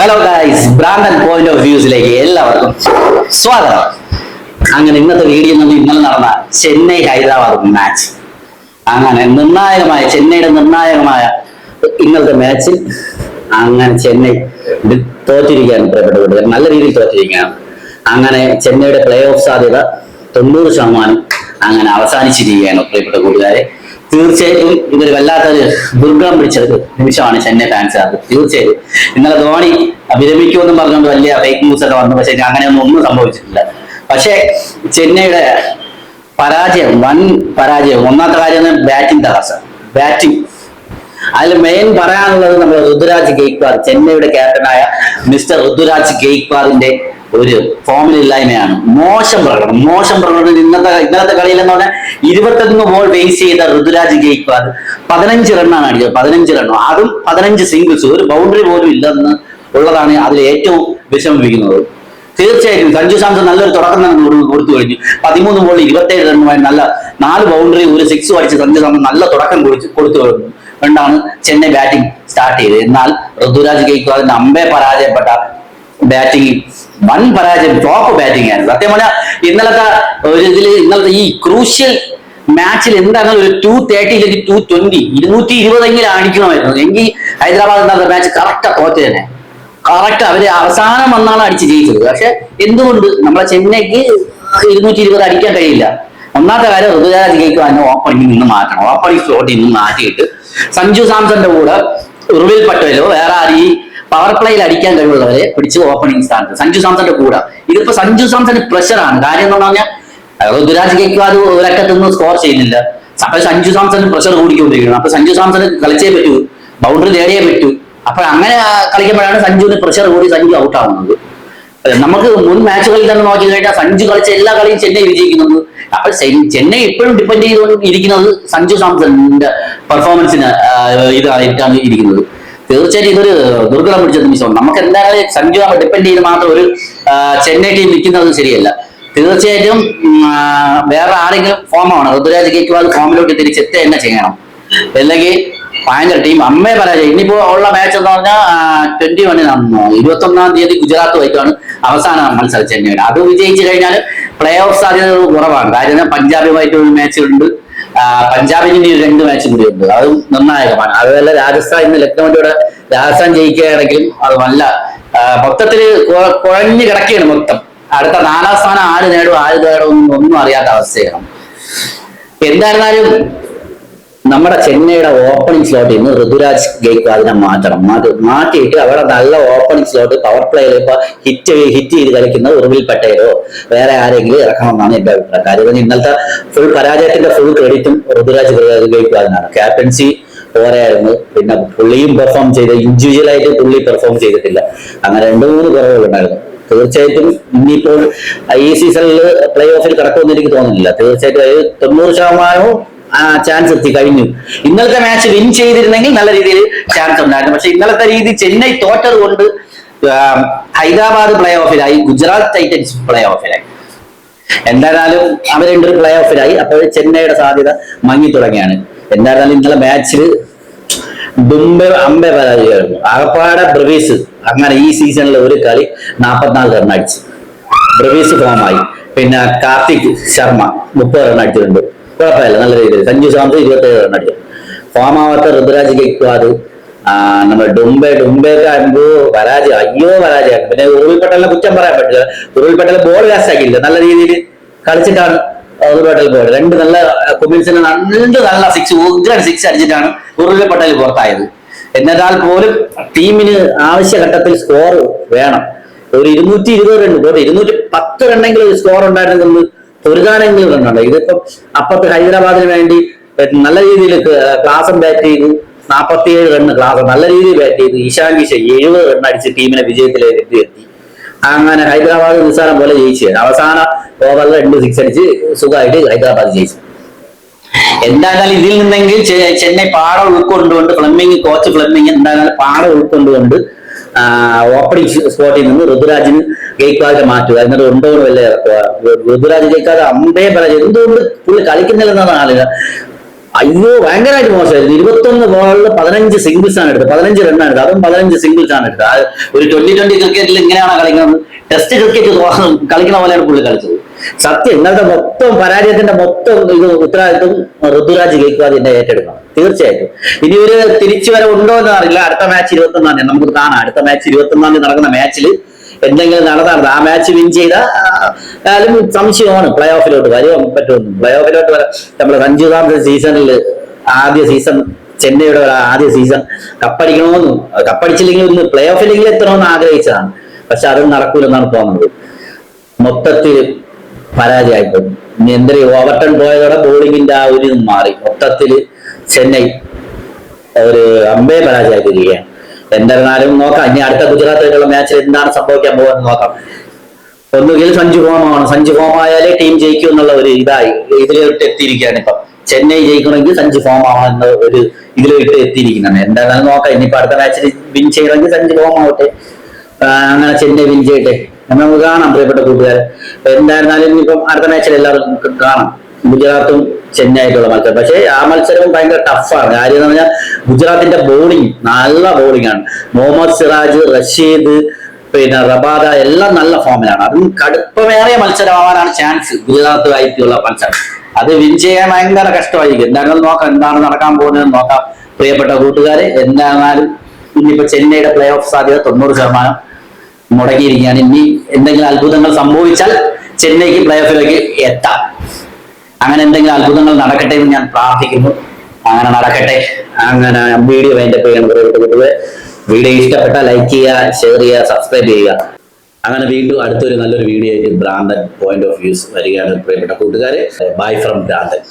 Hello guys, brand point of വ്യൂസിലേക്ക് എല്ലാവർക്കും സ്വാഗതം. അങ്ങനെ ഇന്നത്തെ വീഡിയോ ഇന്നലെ നടന്ന ചെന്നൈ ഹൈദരാബാദ് മാച്ച്, അങ്ങനെ ചെന്നൈയുടെ നിർണായകമായ ഇന്നലത്തെ മാച്ചിൽ അങ്ങനെ ചെന്നൈ തോറ്റിരിക്കുകയാണ്. പ്രിയപ്പെട്ട നല്ല രീതിയിൽ തോറ്റിരിക്കുകയാണ്. അങ്ങനെ ചെന്നൈയുടെ പ്ലേ ഓഫ് സാധ്യത 90% അങ്ങനെ അവസാനിച്ചിരിക്കുകയാണ്. പ്രിയപ്പെട്ട കൂട്ടുകാരെ, തീർച്ചയായിട്ടും ഇതൊരു വല്ലാത്തൊരു ദുർഗം പിടിച്ചത് നിമിഷമാണ് ചെന്നൈ ഫാൻസുകാർക്ക്. തീർച്ചയായിട്ടും ഇന്നലെ ധോണി വിരമിക്കുമെന്നും പറഞ്ഞുകൊണ്ട് വലിയ ഫേക്ക് ന്യൂസ് ഒക്കെ വന്നു. പക്ഷെ അങ്ങനെയൊന്നും സംഭവിച്ചിട്ടില്ല. പക്ഷേ ചെന്നൈയുടെ പരാജയം, വൻ പരാജയം. ഒന്നാമത്തെ കാര്യം ബാറ്റിംഗ് തകർച്ച. ബാറ്റിംഗ് അതിൽ മെയിൻ പറയാനുള്ളത് നമ്മുടെ ഋതുരാജ് ഗെയ്ക്വാദ്, ചെന്നൈയുടെ ക്യാപ്റ്റനായ മിസ്റ്റർ ഋതുരാജ് ഗെയ്ക്വാദിന്റെ ഒരു ഫോമിലില്ലായ്മയാണ്. മോശം പ്രകടനം. ഇന്നലത്തെ കളിയിൽ എന്ന് പറഞ്ഞാൽ 21 ബോൾ ഫേസ് ചെയ്ത ഋതുരാജ് ഗെയ്ക്വാദ് 15 റണ്ണാണ് അടിച്ചത്. 15 റണ്ണും, അതും 15 സിംഗിൾസ്, ഒരു ബൗണ്ടറി പോലും ഇല്ലെന്ന് ഉള്ളതാണ് അതിൽ ഏറ്റവും വിഷമിപ്പിക്കുന്നത്. തീർച്ചയായിട്ടും സഞ്ജു സാംസൺ നല്ലൊരു തുടക്കം തന്നെ കൊടുത്തു കഴിഞ്ഞു. 13 ബോളിൽ 27 റണ്ണുമായി നല്ല 4 ബൗണ്ടറി, ഒരു 6 അടിച്ച് സഞ്ജു സാംസൺ നല്ല തുടക്കം കൊടുത്തു കൊണ്ടാണ് ചെന്നൈ ബാറ്റിംഗ് സ്റ്റാർട്ട് ചെയ്തത്. എന്നാൽ ഋതുരാജ് ഗെയ്ക്വാദിന്റെ അമ്പേ പരാജയപ്പെട്ട ബാറ്റിംഗ്, വൻ പരാജയം, ടോപ്പ് ബാറ്റിംഗ് ആയിരുന്നു. സത്യം പറഞ്ഞാൽ ഇന്നലത്തെ ഈ ക്രൂഷ്യൽ മാച്ചിൽ എന്താണ് ഒരു 230 അല്ലെങ്കിൽ 220, 220 അടിക്കണമായിരുന്നു. എങ്കിൽ ഹൈദരാബാദ് ഇന്നത്തെ മാച്ച് കറക്റ്റാ തോറ്റത് തന്നെ. കറക്റ്റ് അവര് അവസാനം വന്നാണ് അടിച്ച് ജയിച്ചത്. പക്ഷെ എന്തുകൊണ്ട് നമ്മളെ ചെന്നൈക്ക് 220 അടിക്കാൻ കഴിയില്ല? ഒന്നാമത്തെ കാര്യം, ഋതുരാജ് ഗെയ്ക്വാദിനെ ഓപ്പണിംഗ് നിന്ന് മാറ്റണം. ഓപ്പണിംഗ് സ്ലോട്ടിൽ നിന്ന് മാറ്റിയിട്ട് സഞ്ജു സാംസന്റെ കൂടെ ഉർവിൽ പട്ടേലോ വേറെ ആര് പവർ പ്ലേയിൽ അടിക്കാൻ കഴിവുള്ളവരെ പിടിച്ച് ഓപ്പണിംഗ് സ്ഥാനത്ത് സഞ്ജു സാംസന്റെ കൂടെ. ഇതിപ്പോ സഞ്ജു സാംസന് പ്രഷറാണ്. കാര്യം എന്ന് പറഞ്ഞാൽ ഋതുരാജ് ഗെയ്ക്വാദ് ഒരക്കത്തൊന്നും സ്കോർ ചെയ്യുന്നില്ല. അപ്പൊ സഞ്ജു സാംസന് പ്രഷർ കൂടിക്കൊണ്ടിരിക്കണം. അപ്പൊ സഞ്ജു സാംസന് കളിച്ചേ പറ്റൂ, ബൗണ്ടറി നേടിയേ പറ്റൂ. അപ്പൊ അങ്ങനെ കളിക്കുമ്പോഴാണ് സഞ്ജുവിന് പ്രഷർ കൂടി സഞ്ജു ഔട്ട് ആവുന്നത്. നമുക്ക് മുൻ മാച്ചുകളിൽ തന്നെ നോക്കി കഴിഞ്ഞാൽ സഞ്ജു കളിച്ച എല്ലാ കളിയും ചെന്നൈ വിജയിക്കുന്നത്. അപ്പൊ ചെന്നൈ ഇപ്പോഴും ഡിപ്പെൻഡ് ചെയ്തുകൊണ്ടിരിക്കുന്നത് സഞ്ജു സാംസന്റെ പെർഫോമൻസിന് ഇതായിട്ടാണ് ഇരിക്കുന്നത്. തീർച്ചയായിട്ടും ഇതൊരു ദുർഘടം പിടിച്ച നിമിഷമാണ്. നമുക്ക് എന്തായാലും സഞ്ജു ഡിപ്പെൻഡ് ചെയ്ത് മാത്രം ഒരു ചെന്നൈ ടീം നിൽക്കുന്നത് ശരിയല്ല. തീർച്ചയായിട്ടും വേറെ ആരെങ്കിലും ഫോമാണ്. ഋതുരാജ് ഗെയ്ക്വാദ് ഫോമിലോട്ട് തിരിച്ചെത്തുക തന്നെ ചെയ്യണം. അല്ലെങ്കിൽ ഭയങ്കര ടീം അമ്മയെ പരാജയം. ഇനിയിപ്പോ ഉള്ള മാച്ച് എന്ന് പറഞ്ഞാൽ 21-ാം തീയതി ഗുജറാത്തുമായിട്ടാണ് അവസാന മത്സരം ചെന്നൈയുടെ. അത് വിജയിച്ചു കഴിഞ്ഞാൽ പ്ലേ ഓഫ് സാധ്യത കുറവാണ്. കാര്യം പഞ്ചാബുമായിട്ട് ഒരു മാച്ച് ഉണ്ട്, പഞ്ചാബിന് 2 മാച്ചും കൂടി ഉണ്ട്. അതും നിർണായകമാണ്. അതുപോലെ രാജസ്ഥാൻ ഇന്ന് ലക്നൌവിന്റെ രാജസ്ഥാൻ ജയിക്കുകയാണെങ്കിലും അത് നല്ല മൊത്തത്തിൽ കുഴഞ്ഞു കിടക്കുകയാണ് മൊത്തം. അടുത്ത 4ാം സ്ഥാനം ആര് നേടും ഒന്നും അറിയാത്ത അവസ്ഥയാണ്. എന്തായിരുന്നാലും നമ്മുടെ ചെന്നൈയുടെ ഓപ്പണിംഗ് സ്ലോട്ടിൽ നിന്ന് ഋതുരാജ് ഗെയ്ക്വാദിനെ മാറ്റിയിട്ട് അവിടെ നല്ല ഓപ്പണിംഗ് സ്ലോട്ട് പവർ പ്ലേയിൽ ഇപ്പൊ ഹിറ്റ് ചെയ്ത് കളിക്കുന്ന ഉർവിൽ പട്ടേലോ വേറെ ആരെങ്കിലും ഇറക്കണമെന്നാണ് എന്റെ അഭിപ്രായം. കാര്യം ഇന്നലത്തെ ഫുൾ പരാജയത്തിന്റെ ഫുൾ ക്രെഡിറ്റും ഋതുരാജ് ഗെയ്ക്വാദിനാണ്. ക്യാപ്റ്റൻസി പോരായിരുന്നു. പിന്നെ പുള്ളിയും പെർഫോം ചെയ്ത്, ഇൻഡിവിജ്വലായിട്ട് പുള്ളി പെർഫോം ചെയ്തിട്ടില്ല. അങ്ങനെ 2-3 കുറവുകളുണ്ടായിരുന്നു. തീർച്ചയായിട്ടും ഇനിയിപ്പോൾ ഈ സീസണിൽ പ്ലേ ഓഫിൽ കിടക്കുമെന്ന് എനിക്ക് തോന്നുന്നില്ല. തീർച്ചയായിട്ടും 90% ചാൻസ് എത്തി കഴിഞ്ഞു. ഇന്നലത്തെ മാച്ച് വിൻ ചെയ്തിരുന്നെങ്കിൽ നല്ല രീതിയിൽ ചാൻസ് ഉണ്ടായിരുന്നു. പക്ഷെ ഇന്നലത്തെ രീതി ചെന്നൈ തോറ്റത് കൊണ്ട് ഹൈദരാബാദ് പ്ലേ ഓഫിലായി, ഗുജറാത്ത് ടൈറ്റൻസ് പ്ലേ ഓഫിലായി. എന്തായാലും അവർ 2 പ്ലേ ഓഫിലായി. അപ്പോൾ ചെന്നൈയുടെ സാധ്യത മങ്ങി തുടങ്ങിയാണ്. എന്തായാലും ഇന്നലെ മാച്ചിൽ അമ്പേ പരാജയമായിരുന്നു. ആകപ്പാടെ ബ്രവീസ് അങ്ങനെ ഈ സീസണിൽ ഒരു കളി 44 റൺ അടിച്ച് ബ്രവീസ് ഫോമായി. പിന്നെ കാർത്തിക് ശർമ്മ 30 റൺ അടിച്ചിട്ടുണ്ട്. കുഴപ്പമില്ല, നല്ല രീതിയിൽ. സഞ്ജു സാംസൺ 27 റൺ അടിച്ചു. ഫോമാവാത്ത ഋതുരാജ് ഗെയ്ക്വാദ്, നമ്മുടെ ഡുംബെയൊക്കെ ആകുമ്പോ പരാജയം. പിന്നെ ഉർവിൽ പട്ടേലിനെ കുറ്റം പറയാൻ പറ്റില്ല. ഉർവിൽ പട്ടേൽ ബോൾ വേസ്റ്റ് ആക്കിയില്ല, നല്ല രീതിയിൽ കളിച്ചിട്ടാണ് ഉർവിൽ പട്ടേൽ ബോൾ 2 നല്ല കുമിൻസിന് 2 നല്ല 6 അടിച്ചിട്ടാണ് ഉർവിൽ പട്ടേൽ പുറത്തായത്. എന്നാൽ പോലും ടീമിന് ആവശ്യഘട്ടത്തിൽ സ്കോർ വേണം. ഒരു 220 റൺ, 210 റണ്ണെങ്കിലും ഒരു സ്കോർ ഉണ്ടായിരുന്നെങ്കിൽ പൊരുതാനെങ്കിലും റണ്ണുണ്ട്. ഇതിപ്പം അപ്പുറത്ത് ഹൈദരാബാദിന് വേണ്ടി നല്ല രീതിയിൽ ക്ലാസം ബാറ്റ് ചെയ്തു. 47 റണ്ണ് ക്ലാസ് നല്ല രീതിയിൽ ബാറ്റ് ചെയ്തു. ഇഷാൻ കിഷൻ 70 റൺ അടിച്ച് ടീമിനെ വിജയത്തിലേക്ക് എത്തി. അങ്ങനെ ഹൈദരാബാദ് നിസ്സാരം പോലെ ജയിച്ചു. അവസാന ഓവറിൽ 2 6 അടിച്ച് സുഖമായിട്ട് ഹൈദരാബാദ് ജയിച്ചു. എന്തായാലും ഇതിൽ നിന്നെങ്കിൽ ചെന്നൈ പാഠം ഉൾക്കൊണ്ടുകൊണ്ട് കോച്ച് ഫ്ലെമിംഗ് എന്തായാലും പാഠം ഉൾക്കൊണ്ടുകൊണ്ട് ഓപ്പണിംഗ് സ്പോട്ടിൽ നിന്ന് ഋതുരാജിന് ഗെയ്ക്വാദിനെ മാറ്റുക. എന്നിട്ട് ഉണ്ടോന്ന് വല്ല ഋതുരാജ് ഗെയ്ക്വാദ് അമ്പേ പരാജയം. എന്തുകൊണ്ട് പുള്ളി കളിക്കുന്നില്ലെന്നാണ് ആളുകൾ. അയ്യോ ഭയങ്കരമായിട്ട് മോശമായിരുന്നു. 21 ബോളിൽ 15 സിംഗിൾസ് ആണ് എടുത്തത്, 15 റണ്ണാണ് എടുത്തത്, അതും 15 സിംഗിൾസ് ആണ് എടുത്തത്. ഒരു 20-20 ക്രിക്കറ്റിൽ ഇങ്ങനെയാണ് കളിക്കുന്നത്. ടെസ്റ്റ് ക്രിക്കറ്റ് കളിക്കുന്ന പോലെയാണ് പുള്ളി കളിച്ചത്. സത്യം ഇന്നത്തെ മൊത്തം പരാജയത്തിന്റെ മൊത്തം ഇത് ഉത്തരവാദിത്വം ഋതുരാജ് ഗെയ്ക്വാദിന്റെ ഏറ്റെടുക്കണം തീർച്ചയായിട്ടും. ഇനി ഒരു തിരിച്ചു വരെ ഉണ്ടോ എന്ന് അറിയില്ല. അടുത്ത മാച്ച് 21-ാം തീയതി നമുക്ക് കാണാം. അടുത്ത മാച്ച് 21-ാം തീയതി നടക്കുന്ന മാച്ചിൽ എന്തെങ്കിലും നടന്നത് ആ മാച്ച് വിൻ ചെയ്താലും സംശയമാണ് പ്ലേ ഓഫിലോട്ട് വരുവാൻ പറ്റുമെന്ന്. പ്ലേ ഓഫിലോട്ട് വരാം. നമ്മുടെ സഞ്ജു സാംസൺ സീസണിൽ ആദ്യ സീസൺ ചെന്നൈയുടെ ആദ്യ സീസൺ കപ്പടിക്കണമെന്നും കപ്പടിച്ചില്ലെങ്കിൽ ഒന്ന് പ്ലേ ഓഫിലെങ്കിലും എത്തണമെന്ന് ആഗ്രഹിച്ചതാണ്. പക്ഷെ അതും നടക്കൂലെന്നാണ് തോന്നുന്നത്. മൊത്തത്തിൽ പരാജയമായിപ്പോയി. ഇനി എന്തൊരു ഓവർടൺ പോയതോടെ ബോളിങ്ങിന്റെ ആ ഒരു മാറി. മൊത്തത്തിൽ ചെന്നൈ ഒരു അമ്പയെ പരാജയമാക്കിയിരിക്കുകയാണ്. എന്തായിരുന്നാലും നോക്കാം ഇനി അടുത്ത ഗുജറാത്തായിട്ടുള്ള മാച്ചിൽ എന്താണ് സംഭവിക്കാൻ പോകുന്നത് നോക്കാം. ഒന്നുകിൽ സഞ്ജു ഫോമാണ്, സഞ്ജു ഫോം ആയാലേ ടീം ജയിക്കും എന്നുള്ള ഒരു ഇതായി ഇതിലോട്ട് എത്തിയിരിക്കുകയാണ്. ഇപ്പം ചെന്നൈ ജയിക്കണമെങ്കിൽ സഞ്ജു ഫോം ആവണമെന്ന ഒരു ഇതിലോട്ട് എത്തിയിരിക്കുന്നതാണ്. എന്തായാലും നോക്കാം. ഇനിയിപ്പോ അടുത്ത മാച്ചിൽ വിൻ ചെയ്യണമെങ്കിൽ സഞ്ജു ഫോം ആവട്ടെ, അങ്ങനെ ചെന്നൈ വിൻ ചെയ്യട്ടെ എന്ന് നമുക്ക് കാണാം പ്രിയപ്പെട്ട കൂട്ടുകാരെ. എന്തായിരുന്നാലും ഇനിയിപ്പം അടുത്ത മാച്ചിൽ എല്ലാവരും കാണാം ഗുജറാത്തും ചെന്നൈ ആയിട്ടുള്ള മത്സരം. പക്ഷേ ആ മത്സരവും ഭയങ്കര ടഫാണ്. കാര്യം എന്ന് പറഞ്ഞാൽ ഗുജറാത്തിന്റെ ബോളിംഗ് നല്ല ബോളിംഗ് ആണ്. മുഹമ്മദ് സിറാജ്, റഷീദ്, പിന്നെ റബാദ എല്ലാം നല്ല ഫോമിലാണ്. അതും കടുപ്പമേറിയ മത്സരമാവാനാണ് ചാൻസ് ഗുജറാത്തുമായിട്ടുള്ള മത്സരം. അത് വിൻ ചെയ്യാൻ ഭയങ്കര കഷ്ടമായിരിക്കും. എന്തായാലും നോക്കാം എന്താണ് നടക്കാൻ പോകുന്നതെന്ന് നോക്കാം പ്രിയപ്പെട്ട കൂട്ടുകാരെ. എന്തായിരുന്നാലും ഇനിയിപ്പോ ചെന്നൈയുടെ പ്ലേ ഓഫ് സാധ്യത 90% മുടങ്ങിയിരിക്കുകയാണ്. ഇനി എന്തെങ്കിലും അത്ഭുതങ്ങൾ സംഭവിച്ചാൽ ചെന്നൈക്ക് പ്ലേ ഓഫിലേക്ക് എത്താം. അങ്ങനെ എന്തെങ്കിലും അത്ഭുതങ്ങൾ നടക്കട്ടെ എന്ന് ഞാൻ പ്രാർത്ഥിക്കുന്നു. അങ്ങനെ നടക്കട്ടെ. അങ്ങനെ വീഡിയോ വൈൻഡപ്പ് ചെയ്യണം. വീഡിയോ ഇഷ്ടപ്പെട്ടാൽ ലൈക്ക് ചെയ്യുക, ഷെയർ ചെയ്യുക, സബ്സ്ക്രൈബ് ചെയ്യുക. അങ്ങനെ വീണ്ടും അടുത്തൊരു നല്ലൊരു വീഡിയോ ആയിട്ട് ഭ്രാന്തൻ പോയിന്റ് ഓഫ് വ്യൂസ് വരികയാണ് പ്രിയപ്പെട്ട കൂട്ടുകാരെ. ബൈ ഫ്രം ഭ്രാന്തൻ.